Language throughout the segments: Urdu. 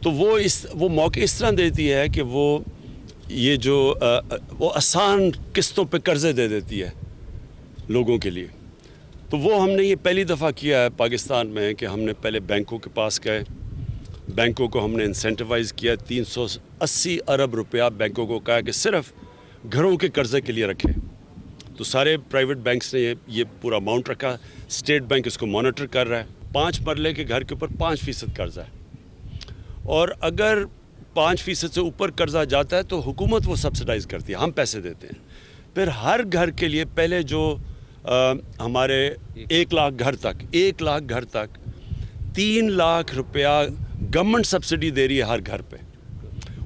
تو وہ موقع اس طرح دیتی ہے کہ وہ یہ جو وہ آسان قسطوں پہ قرضے دے دیتی ہے لوگوں کے لیے. تو وہ ہم نے یہ پہلی دفعہ کیا ہے پاکستان میں کہ ہم نے پہلے بینکوں کے پاس گئے, بینکوں کو ہم نے انسینٹیوائز کیا, 380 ارب روپیہ بینکوں کو کہا کہ صرف گھروں کے قرضے کے لیے رکھیں. تو سارے پرائیویٹ بینکس نے یہ پورا اماؤنٹ رکھا. اسٹیٹ بینک اس کو مانیٹر کر رہا ہے. 5 مرلے کے گھر کے اوپر 5% قرضہ ہے, اور اگر 5% سے اوپر قرضہ جاتا ہے تو حکومت وہ سبسڈائز کرتی ہے, ہم پیسے دیتے ہیں. پھر ہر گھر کے لیے پہلے جو ہمارے 1 لاکھ گھر تک 3 لاکھ روپیہ گورنمنٹ سبسڈی دے رہی ہے ہر گھر پہ.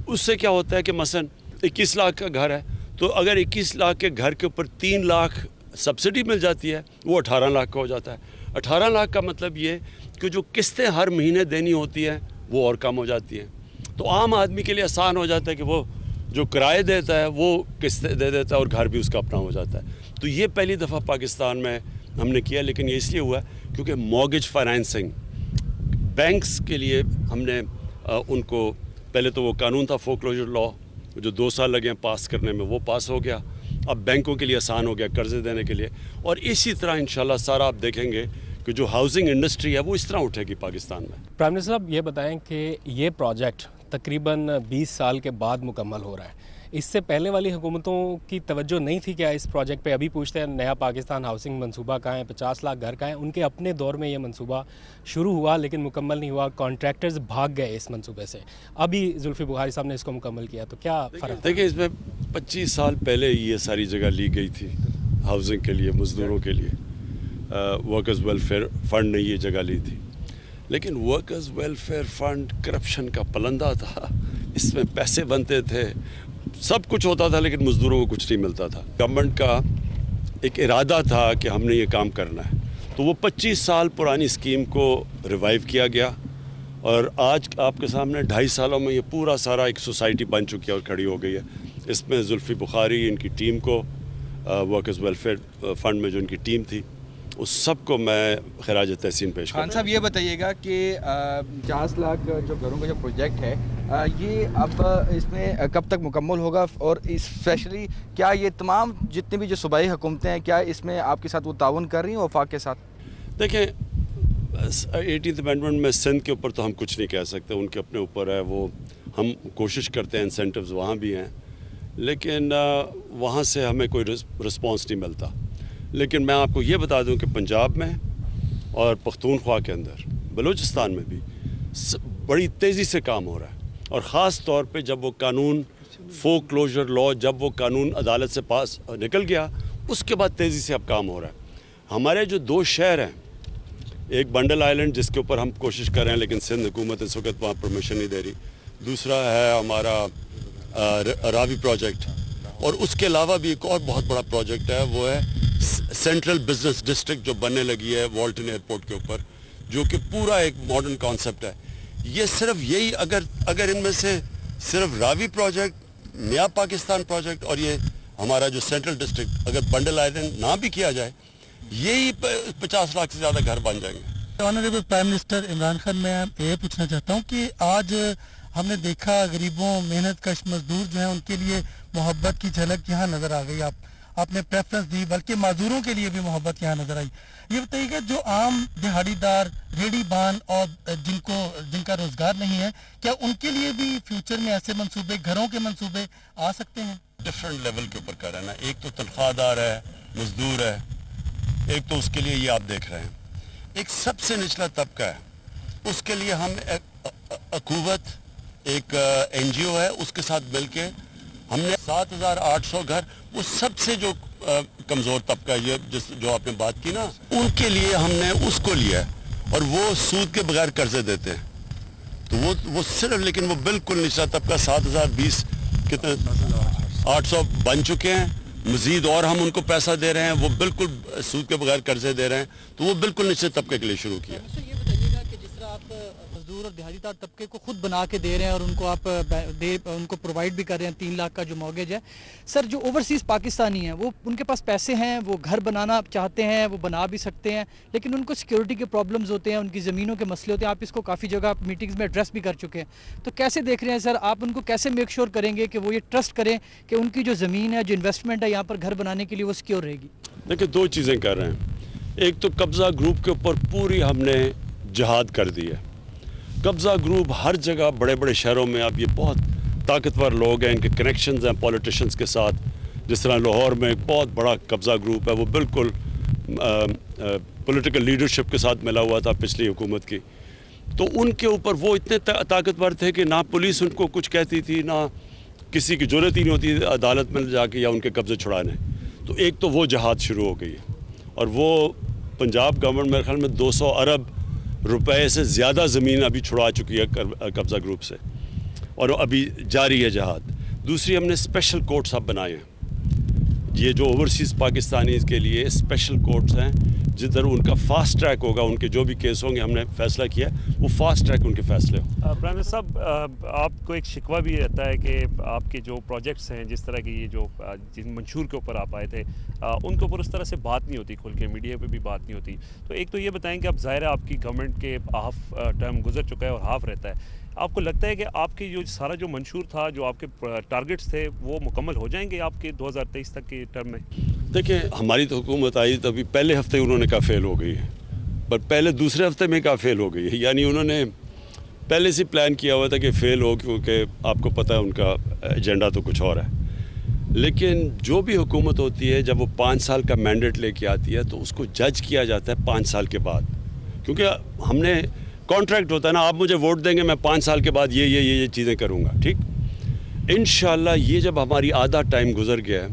اس سے کیا ہوتا ہے کہ مثلا 21 لاکھ کا گھر ہے, تو اگر 21 لاکھ کے گھر کے اوپر 3 لاکھ سبسڈی مل جاتی ہے, وہ 18 لاکھ کا ہو جاتا ہے. 18 لاکھ کا مطلب یہ کہ جو قسطیں ہر مہینے دینی ہوتی ہیں وہ اور کم ہو جاتی ہیں. تو عام آدمی کے لیے آسان ہو جاتا ہے کہ وہ جو کرائے دیتا ہے وہ قسطیں دے دیتا ہے اور گھر بھی اس کا اپنا ہو جاتا ہے. تو یہ پہلی دفعہ پاکستان میں ہم نے کیا, لیکن یہ اس لیے ہوا کیونکہ مورگیج فائنینسنگ بینکس کے لیے ہم نے ان کو پہلے تو وہ قانون تھا فورکلوجر لا جو 2 سال لگے ہیں پاس کرنے میں, وہ پاس ہو گیا. اب بینکوں کے لیے آسان ہو گیا قرضے دینے کے لیے, اور اسی طرح انشاءاللہ سارا آپ دیکھیں گے کہ جو ہاؤسنگ انڈسٹری ہے وہ اس طرح اٹھے گی پاکستان میں. پرائم منسٹر صاحب یہ بتائیں کہ یہ پروجیکٹ تقریباً 20 سال کے بعد مکمل ہو رہا ہے. اس سے پہلے والی حکومتوں کی توجہ نہیں تھی کیا اس پروجیکٹ پہ؟ ابھی پوچھتے ہیں نیا پاکستان ہاؤسنگ منصوبہ کہاں ہے, 50 لاکھ گھر کہاں ہیں؟ ان کے اپنے دور میں یہ منصوبہ شروع ہوا لیکن مکمل نہیں ہوا, کانٹریکٹرز بھاگ گئے اس منصوبے سے. ابھی زلفی بخاری صاحب نے اس کو مکمل کیا, تو کیا فرق؟ دیکھیں اس میں 25 سال پہلے یہ ساری جگہ لی گئی تھی ہاؤسنگ کے لیے, مزدوروں کے لیے. ورکرز ویلفیئر فنڈ نے یہ جگہ لی تھی, لیکن ورکرز ویلفیئر فنڈ کرپشن کا پلندہ تھا. اس میں پیسے بنتے تھے, سب کچھ ہوتا تھا, لیکن مزدوروں کو کچھ نہیں ملتا تھا. گورنمنٹ کا ایک ارادہ تھا کہ ہم نے یہ کام کرنا ہے, تو وہ 25 سال پرانی اسکیم کو ریوائیو کیا گیا, اور آج آپ کے سامنے 2.5 سالوں میں یہ پورا سارا ایک سوسائٹی بن چکی ہے اور کھڑی ہو گئی ہے. اس میں زلفی بخاری ان کی ٹیم کو, ورکرز ویلفیئر فنڈ میں جو ان کی ٹیم تھی, اس سب کو میں خراج تحسین پیش کرتا ہوں. خان صاحب یہ بتائیے گا کہ 50 لاکھ جو گھروں کا جو پروجیکٹ ہے یہ اب اس میں کب تک مکمل ہوگا, اور اسپیشلی کیا یہ تمام جتنی بھی جو صوبائی حکومتیں ہیں کیا اس میں آپ کے ساتھ وہ تعاون کر رہی ہیں وفاق کے ساتھ؟ دیکھیں 18th امینڈمنٹ میں سندھ کے اوپر تو ہم کچھ نہیں کہہ سکتے, ان کے اپنے اوپر ہے. وہ ہم کوشش کرتے ہیں, انسینٹیوز وہاں بھی ہیں, لیکن وہاں سے ہمیں کوئی رسپانس نہیں ملتا. لیکن میں آپ کو یہ بتا دوں کہ پنجاب میں اور پختونخوا کے اندر, بلوچستان میں بھی بڑی تیزی سے کام ہو رہا ہے, اور خاص طور پہ جب وہ قانون فورکلوجر لا جب وہ قانون عدالت سے پاس نکل گیا, اس کے بعد تیزی سے اب کام ہو رہا ہے. ہمارے جو 2 شہر ہیں, ایک بنڈل آئلینڈ جس کے اوپر ہم کوشش کر رہے ہیں لیکن سندھ حکومت اس وقت وہاں پرمیشن نہیں دے رہی, دوسرا ہے ہمارا راوی پروجیکٹ, اور اس کے علاوہ بھی ایک اور بہت بڑا پروجیکٹ ہے, وہ ہے سینٹرل بزنس ڈسٹرکٹ جو بننے لگی ہے والٹن ایئرپورٹ کے اوپر, جو کہ پورا ایک ماڈرن کانسیپٹ ہے. یہ صرف یہی اگر ان میں سے صرف راوی پروجیکٹ, نیا پاکستان پروجیکٹ اور یہ ہمارا جو سینٹرل ڈسٹرکٹ اگر بنڈل آئلینڈ نہ بھی کیا جائے, یہی 50 لاکھ سے زیادہ گھر بن جائیں گے. Honourable prime minister Imran Khan, میں یہ پوچھنا چاہتا ہوں کہ آج ہم نے دیکھا غریبوں, محنت کش مزدور جو ہیں ان کے لیے محبت کی جھلک یہاں نظر آ گئی. آپ نے پریفرنس دی, بلکہ معذوروں کے لیے بھی محبت یہاں نظر آئی. یہ بتائیے کہ جو عام دہاڑی دار, ریڑھی بان اور جن کا روزگار نہیں ہے, کیا ان کے لیے بھی فیوچر میں ایسے منصوبے, گھروں کے منصوبے آ سکتے ہیں؟ ڈفرینٹ لیول کے اوپر کر رہے ہیں نا. ایک تو تنخواہ دار ہے, مزدور ہے, ایک تو اس کے لیے یہ آپ دیکھ رہے ہیں. ایک سب سے نچلا طبقہ ہے, اس کے لیے ہم اخوت ایک NGO ہے, اس کے ساتھ مل کے ہم نے 7,800 گھر, وہ سب سے جو کمزور طبقہ ہے, جو آپ نے بات کی نا, ان کے لیے ہم نے اس کو لیا ہے, اور وہ سود کے بغیر قرضے دیتے ہیں. تو وہ صرف, لیکن وہ بالکل نچلا طبقہ 7,020 کتنے 800 بن چکے ہیں, مزید اور ہم ان کو پیسہ دے رہے ہیں, وہ بالکل سود کے بغیر قرضے دے رہے ہیں. تو وہ بالکل نچلے طبقے کے لیے شروع کیا. یہ بتائیے گا کہ جس طرح آپ مزدور اور دیہاتی طبقے کو خود بنا کے دے رہے ہیں اور ان کو آپ ان کو پرووائڈ بھی کر رہے ہیں 3 لاکھ کا جو مارگیج ہے. سر جو اوورسیز پاکستانی ہیں وہ ان کے پاس پیسے ہیں, وہ گھر بنانا چاہتے ہیں, وہ بنا بھی سکتے ہیں, لیکن ان کو سیکورٹی کے پرابلمز ہوتے ہیں, ان کی زمینوں کے مسئلے ہوتے ہیں. آپ اس کو کافی جگہ میٹنگز میں ایڈریس بھی کر چکے ہیں. تو کیسے دیکھ رہے ہیں سر, آپ ان کو کیسے میک شور کریں گے کہ وہ یہ ٹرسٹ کریں کہ ان کی جو زمین ہے, جو انویسٹمنٹ ہے یہاں پر گھر بنانے کے لیے, وہ سیکیور رہے گی؟ دیکھیں 2 چیزیں کر رہے ہیں. ایک تو قبضہ گروپ کے اوپر پوری ہم نے جہاد کر دی ہے. قبضہ گروپ ہر جگہ بڑے بڑے شہروں میں اب یہ بہت طاقتور لوگ ہیں, ان کے کنیکشنز ہیں پولیٹیشنز کے ساتھ. جس طرح لاہور میں ایک بہت بڑا قبضہ گروپ ہے, وہ بالکل پولیٹیکل لیڈرشپ کے ساتھ ملا ہوا تھا پچھلی حکومت کی. تو ان کے اوپر وہ اتنے طاقتور تھے کہ نہ پولیس ان کو کچھ کہتی تھی, نہ کسی کی ضرورت ہی نہیں ہوتی تھی عدالت میں جا کے یا ان کے قبضے چھڑانے. تو ایک تو وہ جہاد شروع ہو گئی ہے, اور وہ پنجاب گورنمنٹ میرے خیال میں 200 ارب روپے سے زیادہ زمین ابھی چھڑا چکی ہے قبضہ گروپ سے, اور ابھی جاری ہے جہاد. دوسری, ہم نے اسپیشل کورٹس اب بنائے ہیں. یہ جو اوورسیز پاکستانیز کے لیے اسپیشل کورٹس ہیں, جدھر ان کا فاسٹ ٹریک ہوگا, ان کے جو بھی کیس ہوں گے, ہم نے فیصلہ کیا ہے وہ فاسٹ ٹریک ان کے فیصلے ہوں. پرائم منسٹر صاحب, آپ کو ایک شکوہ بھی رہتا ہے کہ آپ کے جو پروجیکٹس ہیں, جس طرح کی یہ جو جن منشور کے اوپر آپ آئے تھے, ان کے اوپر اس طرح سے بات نہیں ہوتی کھل کے, میڈیا پہ بھی بات نہیں ہوتی. تو ایک تو یہ بتائیں کہ اب ظاہر ہے آپ کی گورنمنٹ کے ہاف ٹرم گزر چکا ہے اور ہاف رہتا ہے. آپ کو لگتا ہے کہ آپ کے جو سارا جو منشور تھا, جو آپ کے ٹارگٹس تھے, وہ مکمل ہو جائیں گے آپ کے 2023 تک کے ٹرم میں؟ دیکھیں, ہماری تو حکومت آئی تو ابھی پہلے ہفتے انہوں نے کہا فیل ہو گئی ہے, پر پہلے دوسرے ہفتے میں کہا فیل ہو گئی ہے. یعنی انہوں نے پہلے سے پلان کیا ہوا تھا کہ فیل ہو, کیونکہ آپ کو پتہ ہے ان کا ایجنڈا تو کچھ اور ہے. لیکن جو بھی حکومت ہوتی ہے, جب وہ 5 سال کا مینڈیٹ لے کے آتی ہے تو اس کو جج کیا جاتا ہے 5 سال کے بعد. کیونکہ ہم نے کانٹریکٹ ہوتا ہے نا, آپ مجھے ووٹ دیں گے, میں 5 سال کے بعد یہ چیزیں کروں گا, ٹھیک. انشاءاللہ یہ جب ہماری آدھا ٹائم گزر گیا ہے,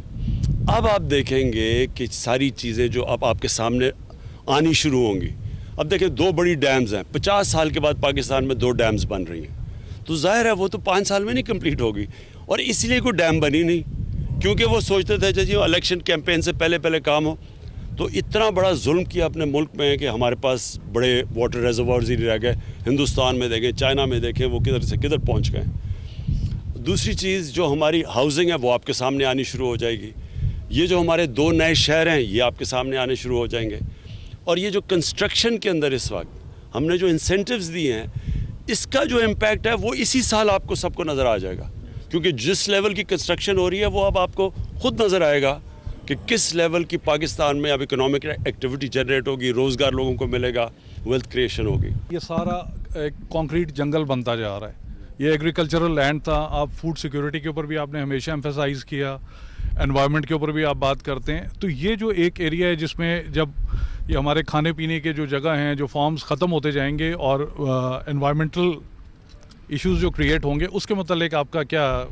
اب آپ دیکھیں گے کہ ساری چیزیں جو اب آپ کے سامنے آنی شروع ہوں گی. اب دیکھیں 2 بڑی ڈیمز ہیں, 50 سال کے بعد پاکستان میں 2 ڈیمز بن رہی ہیں. تو ظاہر ہے وہ تو 5 سال میں نہیں کمپلیٹ ہوگی, اور اس لیے کوئی ڈیم بنی نہیں, کیونکہ وہ سوچتے تھے جی الیکشن کیمپین سے پہلے کام ہو. تو اتنا بڑا ظلم کیا اپنے ملک میں کہ ہمارے پاس بڑے واٹر ریزروارز ہی رہ گئے. ہندوستان میں دیکھیں, چائنا میں دیکھیں, وہ کدھر سے کدھر پہنچ گئے. دوسری چیز جو ہماری ہاؤسنگ ہے وہ آپ کے سامنے آنی شروع ہو جائے گی. یہ جو ہمارے 2 نئے شہر ہیں یہ آپ کے سامنے آنے شروع ہو جائیں گے. اور یہ جو کنسٹرکشن کے اندر اس وقت ہم نے جو انسینٹیوز دیے ہیں, اس کا جو امپیکٹ ہے وہ اسی سال آپ کو سب کو نظر آ جائے گا. کیونکہ جس لیول کی کنسٹرکشن ہو رہی ہے وہ اب آپ کو خود نظر آئے گا کہ کس لیول کی پاکستان میں اب اکنامک ایکٹیویٹی جنریٹ ہوگی, روزگار لوگوں کو ملے گا, ویلتھ کریشن ہوگی. یہ سارا ایک کانکریٹ جنگل بنتا جا رہا ہے. یہ ایگریکلچرل لینڈ تھا. آپ فوڈ سیکیورٹی کے اوپر بھی آپ نے ہمیشہ ایمفیسائز کیا, انوائرمنٹ کے اوپر بھی آپ بات کرتے ہیں. تو یہ جو ایک ایریا ہے جس میں جب یہ ہمارے کھانے پینے کے جو جگہ ہیں, جو فارمز ختم ہوتے جائیں گے اور انوائرمنٹل ایشوز جو کریٹ ہوں گے, اس کے متعلق آپ کا کیا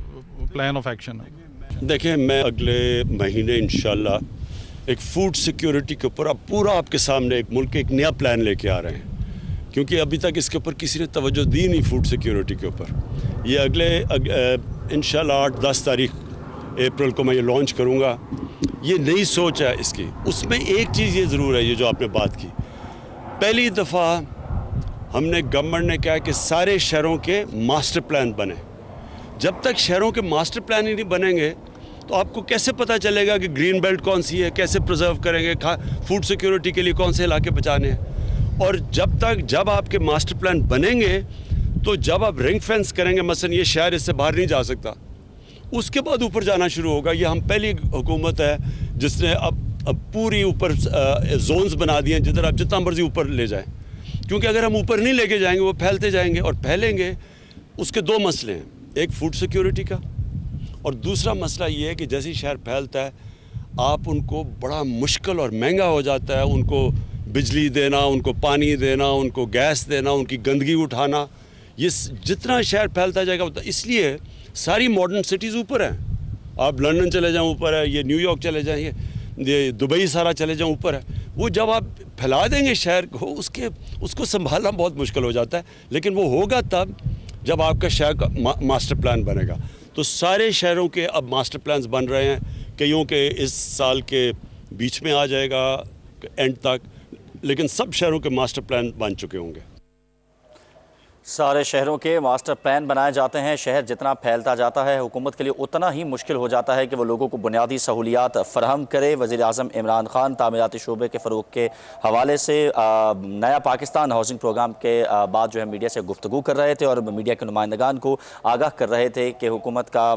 پلان آف ایکشن ہے؟ دیکھیں, میں اگلے مہینے انشاءاللہ ایک فوڈ سیکیورٹی کے اوپر اب پورا آپ کے سامنے ایک ملک ایک نیا پلان لے کے آ رہے ہیں, کیونکہ ابھی تک اس کے اوپر کسی نے توجہ دی نہیں فوڈ سیکیورٹی کے اوپر. یہ اگلے انشاءاللہ 8-10 تاریخ اپریل کو میں یہ لانچ کروں گا. یہ نئی سوچ ہے اس کی. اس میں ایک چیز یہ ضرور ہے, یہ جو آپ نے بات کی, پہلی دفعہ ہم نے گورنمنٹ نے کہا کہ سارے شہروں کے ماسٹر پلان بنے. جب تک شہروں کے ماسٹر پلان ہی نہیں بنیں گے تو آپ کو کیسے پتہ چلے گا کہ گرین بیلٹ کون سی ہے, کیسے پرزرو کریں گے, فوڈ سیکیورٹی کے لیے کون سے علاقے بچانے ہیں. اور جب آپ کے ماسٹر پلان بنیں گے تو جب آپ رنگ فینس کریں گے, مثلا یہ شہر اس سے باہر نہیں جا سکتا, اس کے بعد اوپر جانا شروع ہوگا. یہ ہم پہلی حکومت ہے جس نے اب پوری اوپر زونز بنا دیے ہیں جدھر آپ جتنا مرضی اوپر لے جائیں. کیونکہ اگر ہم اوپر نہیں لے کے جائیں گے وہ پھیلتے جائیں گے, اور پھیلیں گے. اس کے 2 مسئلے ہیں, ایک فوڈ سیکیورٹی کا, اور دوسرا مسئلہ یہ ہے کہ جیسے شہر پھیلتا ہے آپ ان کو بڑا مشکل اور مہنگا ہو جاتا ہے ان کو بجلی دینا, ان کو پانی دینا, ان کو گیس دینا, ان کی گندگی اٹھانا. یہ جتنا شہر پھیلتا جائے گا, اس لیے ساری ماڈرن سٹیز اوپر ہیں. آپ لندن چلے جائیں اوپر ہے, یہ نیو یارک چلے جائیں, یہ دبئی سارا چلے جائیں اوپر ہے. وہ جب آپ پھیلا دیں گے شہر کو, اس کو سنبھالنا بہت مشکل ہو جاتا ہے. لیکن وہ ہوگا تب جب آپ کا شہر کا ماسٹر پلان بنے گا. تو سارے شہروں کے اب ماسٹر پلانز بن رہے ہیں, کئیوں کے اس سال کے بیچ میں آ جائے گا اینڈ تک, لیکن سب شہروں کے ماسٹر پلان بن چکے ہوں گے. سارے شہروں کے ماسٹر پلان بنائے جاتے ہیں، شہر جتنا پھیلتا جاتا ہے حکومت کے لیے اتنا ہی مشکل ہو جاتا ہے کہ وہ لوگوں کو بنیادی سہولیات فراہم کرے۔ وزیر اعظم عمران خان تعمیراتی شعبے کے فروغ کے حوالے سے نیا پاکستان ہاؤسنگ پروگرام کے بعد جو ہے میڈیا سے گفتگو کر رہے تھے اور میڈیا کے نمائندگان کو آگاہ کر رہے تھے کہ حکومت کا